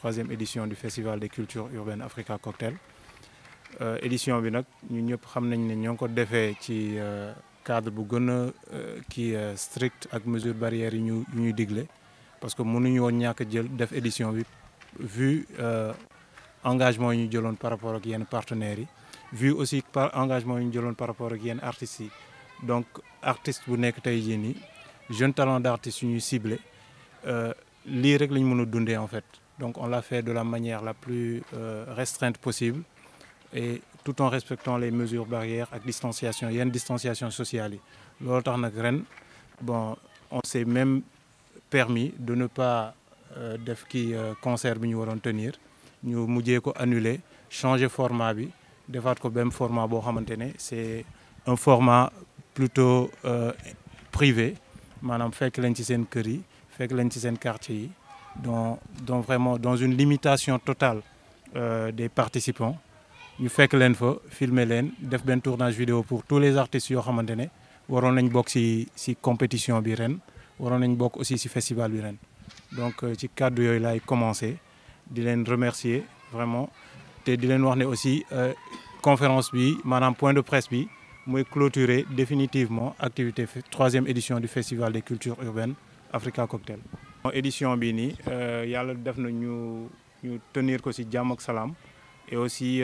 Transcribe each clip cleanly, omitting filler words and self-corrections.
troisième édition du Festival des cultures urbaines Africa Cocktail. Édition bi nag ñun ñëpp xam nañ ne ñoo ngi ko defee ci cadre bu gën a strict ak mesures barrières yi ñu digle parce que mënuñu woon ñàkk jël def édition bi vu engagement yi ñu jëloon par rapport ak yenn partenaires yi vu aussi par engagement yi ñu jëloon par rapport ak yenn artistes yi donc artiste bu nekk tey jii nii jeune talent d'artiste yu ñuy ciblé lii rek lañ mën a dundee en fait donc on l'a fait de la manière la plus restreinte possible et tout en respectant les mesures barrières ak distanciation yenn distanciation sociale yi loolu tax nag ren bon on s'est même permis de ne pas def concert bi ñu waroon tenir ñu mujjee ko annuler changer format bi defaat ko même format boo xamante ne c'est un format plutôt privé maanaam fekk leen ci seen kër yi fekk leen ci seen quartier yi donc vraiment dans une limitation totale des participants ñu fekk leen fa filmer leen def benn tournage vidéo pour tous les artistes yoo xamante ne waroon nañ bokk ci compétition bi ren waroon nañ bokk aussi ci festival bi ren donc ci kàddu yooyu laay commencer di leen remercier vraiment te di leen wax ne aussi conférence bi maanaam point de presse bi mooy clôturer définitivement activité troisième édition du Festival des cultures urbaines Africa Cocktail. édition bi nii yàlla def na ñu tenir ko ci jàmm ak salaam et aussi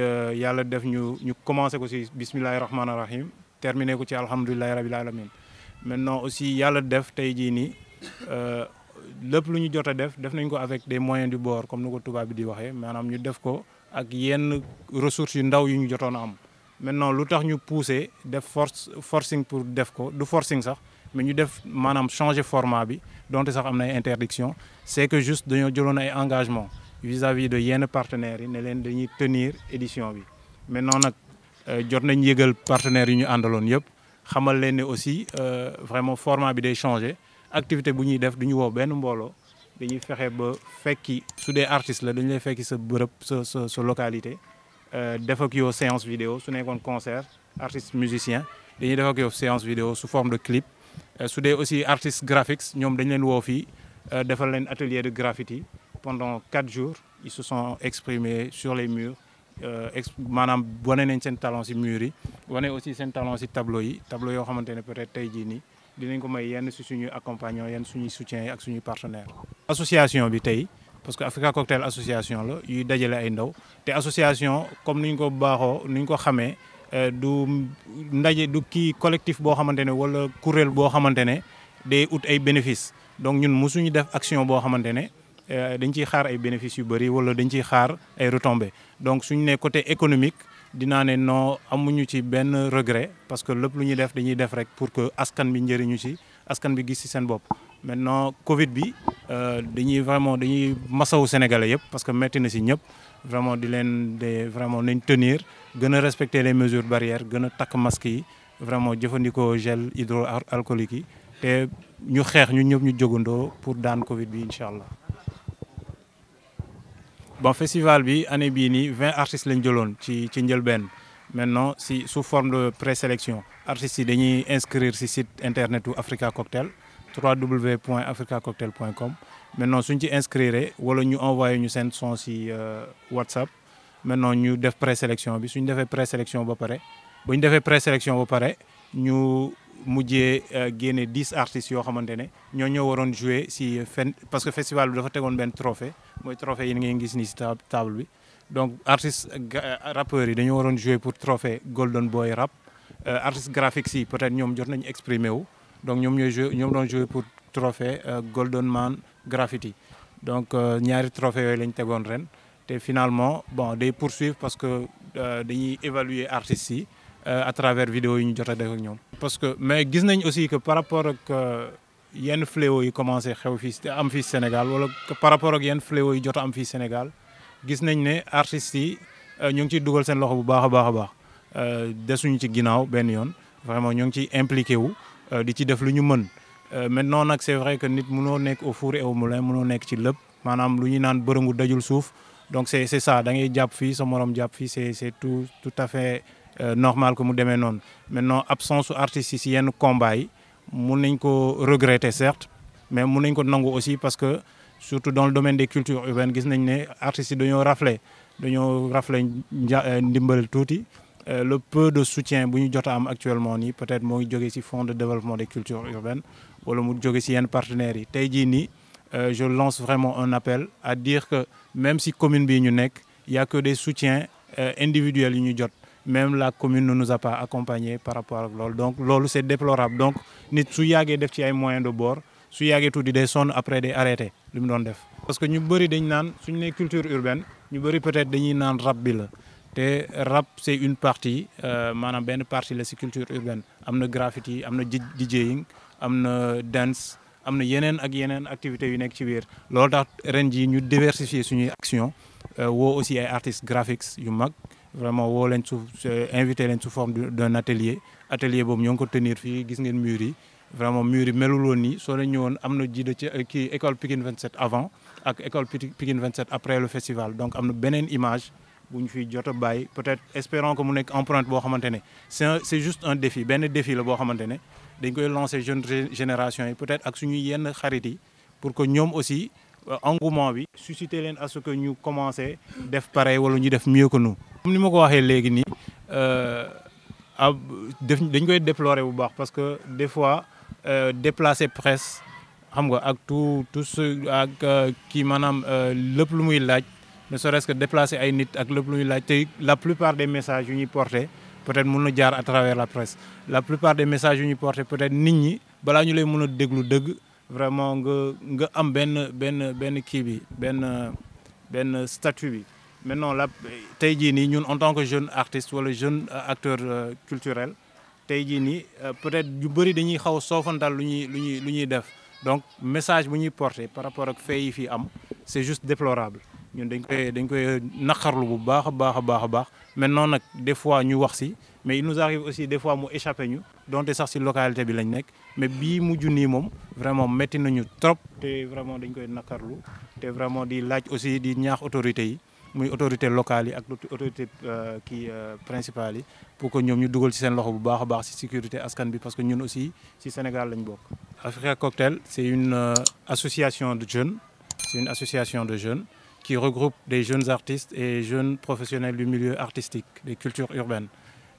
yàlla def ñu commencer ko ci bismillahi rahmaani rahim terminer ko ci alhamdulillahi rabbil alamin maintenant aussi yàlla def tey jii nii lépp lu ñu jot a def nañ ko avec des moyens du bord comme ni ko tubaab bi di waxee maanaam ñu def ko ak yenn ressources yu ndaw yu ñu jotoon a am maintenant lu tax ñu pousser def forcing pour def ko du forcing sax mais ñu def maanaam changer format bi donte sax am na ay interdiction c'est que juste dañoo jëloon ay engagement vis-à-vis de yenn partenaires yi ne leen dañuy tenir édition bi maintenant nag jot nañ yëgal partenaires yi ñu àndaloon yëpp xamal leen ne aussi vraiment format bi day changer activité bu ñuy def du ñu woo benn mbooloo dañuy fexe ba fekki su dee artiste la dañu lay fekki sa bërëb sa localité def ak yow séance vidéo su nekkoon concert artiste musicien dañuy def ak yow séance vidéo sous forme de clip su dee aussi artiste graphiques ñoom dañ leen woo fii defal leen atelier de graffiti pendant 4 jours ils se sont exprimés sur les murs maanaam wane nañ seen talent ci murs yi wane aussi seen talent ci tableau yoo xamante ne peut-être tey jii nii dinañ ko may yenn ci suñuy accompagnants yenn suñuy soutien yi ak suñuy partenaires. association bi tey parce que Africa Cocktail association la yuy dajale ay ndaw te association comme ni ñu ko baaxoo ni ñu ko xamee du ndaje du collectif boo xamante ne wala kuréel boo xamante ne day ut ay bénéfices donc ñun mosuñu def action boo xamante ne dañ ciy xaar ay bénéfices yu bëri wala dañ ciy xaar ay retombées donc suñu ne côté économique dinaa ne non amuñu ci benn regret parce que lépp lu ñuy def dañuy def rek pour que askan bi njëriñu ci askan bi gis ci seen bopp. maintenant Covid bi dañuy masawu sénégalais yëpp parce que metti na ci ñëpp vraiment vraiment nañ tenir gën a respecter les mesures barrières gën a takk masques yi vraiment jëfandikoo gel hydroalcoolique yi te ñu xeex ñu ñëpp ñu jógandoo pour daan Covid bi incha allah. bon festival bi année bii nii 20 artistes lañ jëloon ci njëlbeen maintenant sous forme de présélection artistes yi dañuy inscrire ci site internet u Africa Cocktail www.africacocktail.com maintenant suñ ci inscrire wala ñu envoyé ñu seen son ci WhatsApp maintenant ñu def présélection bi suñ defee présélection ba pare bu ñu defee présélection ba pare ñu mujjee génne 10 artistes yoo xamante ne ñoo waroon jouer ci parce que festival bi dafa tegoon benn trophée mooy trophée yi ngeen gis ni ci table bi donc artistes rappeurs yi dañoo waroon jouer pour trophée Golden Boy Rap artistes graphiques yi peut-être ñoom jot nañu exprimer wu donc ñoom doon jouer pour trophée Golden Man Graffiti donc ñaari trophée yooyu lañ tegoon ren te finalement bon day poursuivre parce que dañuy évaluer artistes yi à travers vidéo yi ñu jot a def ak ñoom. parce que mais gis nañ aussi que par rapport ak yenn fléau yi commencé xew fii am fii Sénégal wala par rapport ak yenn fléau yi jot a am fii Sénégal gis nañ ne artistes yi ñu ngi ciy dugal seen loxo bu baax a baax desuñu ci ginnaaw benn yoon vraiment ñu ngi ciy impliqué wu di ci def lu ñu mën maintenant nag c'est vrai que nit mënoo nekk au four et au moulin mënoo nekk ci lépp maanaam lu ñuy naan bërëngu dajul suuf donc c'est ça da ngay jàpp fii sa morom jàpp fii c'est tout à fait normal que mu demee noonu maintenant absence su artistes yi si yenn combat yi mun nañ ko regretter certes mais mun nañ ko nangu aussi parce que surtout dans le domaine des cultures urbaines gis nañ ne artistes yi dañoo rafle ndimbal tuuti. Le peu de soutien bu ñu jot a am actuellement nii peut-être moo ngi jógee ci fonds de développement des cultures urbaines wala mu jóge ci yenn partenaires yi tey jii nii je lance vraiment un appel à dire que même si commune bii ñu nekk il y a que des soutiens individuels yu ñu jot même la commune ne nous a pas accompagnés par rapport ak loolu donc loolu c'est déplorable donc nit su yàggee def ci ay moyens de bord su yàggee tuuti day sonn après day arrêté li mu doon def. parce que ñu bëri dañ naan suñu nee culture urbaine ñu bëri peut-être dañuy naan rap bi la. te rap c'est une partie maanaam benn partie la ci culture urbaine am na graffiti am na DJing am na dance am na yeneen ak yeneen activités yu nekk ci biir loolu tax ren jii ñu diversifier suñuy action woo aussi ay artistes graphiques yu mag vraiment woo leen invité leen sous forme d'un atelier boobu ñoo ngi ko tenir fii gis ngeen murs yi vraiment murs yi melul woon nii soo leen ñëwoon am na jiida ci kii école Pikine 27 avant ak école Pikine 27 après le festival donc am na beneen image bu ñu fiy jot a bàyyi peut-être espérons que mu nekk empreinte boo xamante ne c'est juste un défi benn défi la boo xamante ne dañ koy lancer jeune génération yi peut-être ak suñuy yenn xarit yi pour que ñoom aussi engouement bi susciter leen à ce que ñu commencer def pareil wala ñu def mieux que nous. comme ni ma ko waxee léegi nii dañ koy déplorer bu baax parce que des fois déplacer presse xam nga ak tout ce ak kii maanaam lépp lu muy laaj. ne serait-ce que déplacer ay nit ak lépp lu ñuy laaj te la plupart des messages yu ñuy porter peut-être mën na jaar à travers la presse la plupart des messages yu ñuy porter peut-être nit ñi balaa ñu lay mën a déglu dëgg vraiment nga am benn kii bi benn statut bi. maintenant la tey jii nii ñun en tant que jeune artiste wala jeune acteur culturel tey jii nii peut-être yu bëri dañuy xaw a soofantal lu ñuy def donc message bu ñuy porter par rapport ak faits yi fii am c'est juste déplorable. ñun dañ koy naqarlu bu baax a baax maintenant nag des fois ñu wax ci mais il nous arrive aussi des fois mu échappé ñu donte sax ci localité bi lañ nekk mais bii mujj nii moom vraiment métti nañu trop te vraiment dañ koy naqarlu te vraiment di laaj aussi di ñaax autorités yi muy autorités locales yi ak autorité principales yi pour que ñoom ñu dugal ci seen loxo bu baax a baax ci sécurité askan bi parce que ñun aussi ci Sénégal lañ bokk. Africa Cocktail c'est une association de jeunes qui regroupe des jeunes artistes et jeunes professionnels du milieu artistique, des cultures urbaines.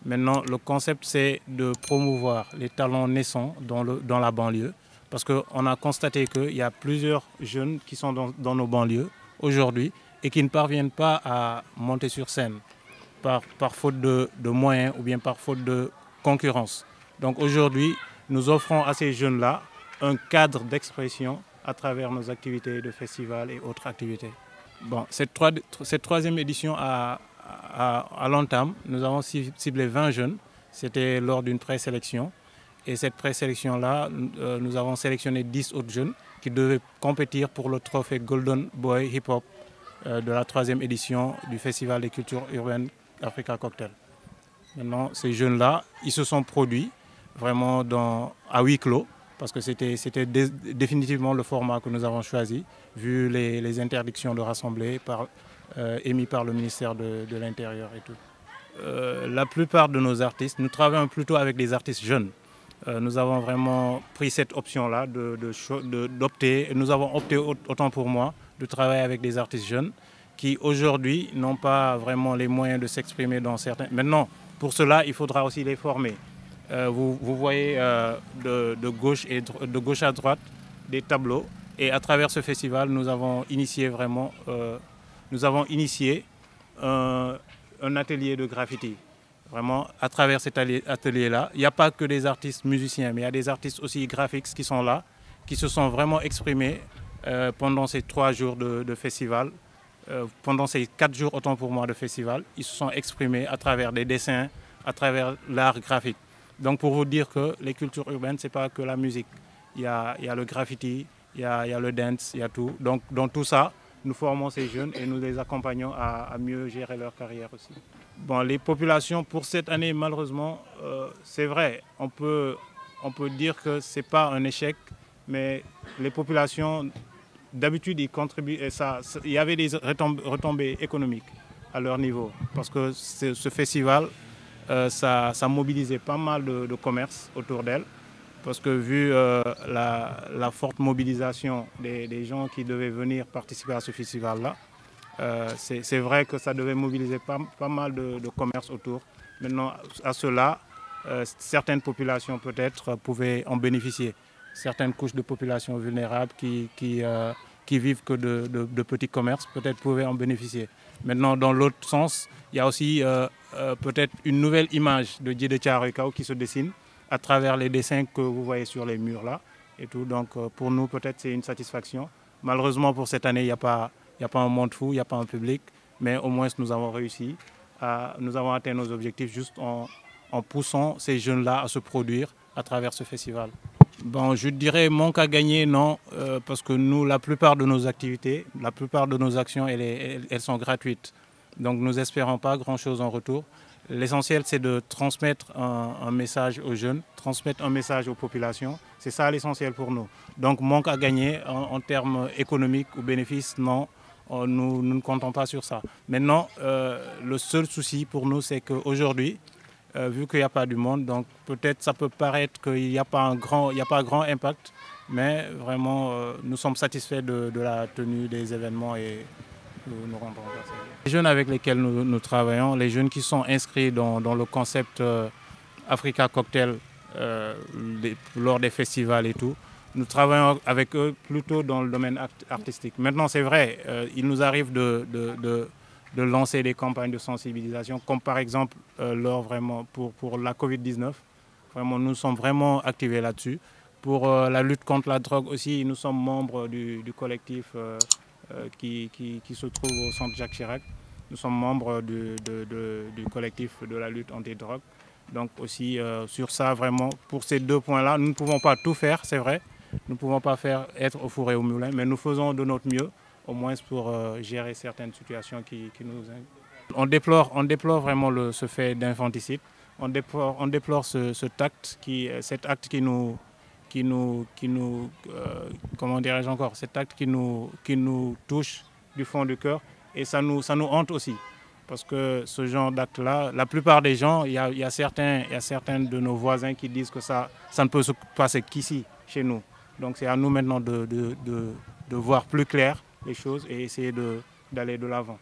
Maintenant, le concept, c'est de promouvoir les talents naissants dans la banlieue, parce qu'on a constaté qu'il y a plusieurs jeunes qui sont dans nos banlieues aujourd'hui et qui ne parviennent pas à monter sur scène par faute de moyens ou bien par faute de concurrence. Donc aujourd'hui, nous offrons à ces jeunes-là un cadre d'expression à travers nos activités de festivals et autres activités. Bon, cette troisième édition à l'entame, nous avons ciblé 20 jeunes. C'était lors d'une présélection. Et cette présélection-là, nous avons sélectionné 10 autres jeunes qui devaient compétir pour le trophée Golden Boy Hip Hop de la troisième édition du Festival des cultures urbaines Africa Cocktail. Maintenant, ces jeunes-là, ils se sont produits vraiment à huis clos. Parce que c'était définitivement le format que nous avons choisi, vu les interdictions de rassembler émis par le ministère de l'Intérieur et tout. La plupart de nos artistes, nous travaillons plutôt avec des artistes jeunes. Nous avons vraiment pris cette option-là d'opter, et nous avons opté, autant pour moi, de travailler avec des artistes jeunes qui aujourd'hui n'ont pas vraiment les moyens de s'exprimer dans certains... Maintenant, pour cela, il faudra aussi les former. Vous voyez de gauche à droite des tableaux et à travers ce festival nous avons initié un atelier de graffiti. Vraiment à travers cet atelier-là, il n'y a pas que des artistes musiciens, mais il y a des artistes aussi graphiques qui sont là, qui se sont vraiment exprimés pendant ces 3 jours de festival, pendant ces 4 jours autant pour moi de festival. Ils se sont exprimés à travers des dessins, à travers l'art graphique. Donc pour vous dire que les cultures urbaines, ce n'est pas que la musique. Il y a le graffiti, il y a le dance, il y a tout. Donc dans tout ça, nous formons ces jeunes et nous les accompagnons à mieux gérer leur carrière aussi. Bon, les populations, pour cette année, malheureusement, c'est vrai, on peut dire que ce n'est pas un échec, mais les populations, d'habitude, ils contribuent, et il y avait des retombées économiques à leur niveau. Parce que ce festival... ça mobilisait pas mal de commerce autour d'elle. parce que vu la forte mobilisation des gens qui devaient venir participer à ce festival-là, c'est vrai que ça devait mobiliser pas mal de commerces autour. Maintenant, à cela, certaines populations peut-être pouvaient en bénéficier. Certaines couches de population vulnérables qui vivent que de petits commerces peut-être pouvaient en bénéficier. Maintenant, dans l'autre sens, il y a aussi peut-être une nouvelle image de Djeddah Thiaroye Kao qui se dessine à travers les dessins que vous voyez sur les murs là et tout. Donc pour nous, peut-être c'est une satisfaction. Malheureusement, pour cette année, il n'y a pas un monde fou, il n'y a pas un public, mais au moins nous avons réussi, nous avons atteint nos objectifs juste en poussant ces jeunes-là à se produire à travers ce festival. Bon, je dirais manque à gagner, non, parce que nous, la plupart de nos activités, la plupart de nos actions, elles sont gratuites. Donc nous n'espérons pas grand-chose en retour. L'essentiel, c'est de transmettre un message aux jeunes, transmettre un message aux populations. C'est ça l'essentiel pour nous. Donc manque à gagner en termes économiques ou bénéfices, non, nous ne comptons pas sur ça. Maintenant, le seul souci pour nous, c'est qu'aujourd'hui, vu qu'il n'y a pas du monde, donc peut-être ça peut paraître qu'il n'y a pas un grand impact, mais vraiment nous sommes satisfaits de la tenue des événements et nous rendons grâce à Dieu. Les jeunes avec lesquels nous travaillons, les jeunes qui sont inscrits dans le concept Africa Cocktail lors des festivals et tout, nous travaillons avec eux plutôt dans le domaine artistique. Maintenant, c'est vrai, il nous arrive de lancer des campagnes de sensibilisation, comme par exemple pour la Covid-19. Vraiment, nous sommes vraiment activés là-dessus. Pour la lutte contre la drogue aussi, nous sommes membres du collectif qui se trouve au centre Jacques Chirac. Nous sommes membres du collectif de la lutte anti-drogue. Donc aussi sur ça, vraiment, pour ces deux points-là, nous ne pouvons pas tout faire, c'est vrai. Nous ne pouvons pas être au four et au moulin, mais nous faisons de notre mieux, au moins pour gérer certaines situations qui nous... On déplore vraiment ce fait d'infanticide. On déplore cet acte comment dirais-je encore, cet acte qui nous touche du fond du cœur et ça nous hante aussi. Parce que ce genre d'acte-là, la plupart des gens, il y a certains de nos voisins qui disent que ça ne peut se passer qu'ici, chez nous. Donc c'est à nous maintenant de voir plus clair les choses et essayer d'aller de l'avant.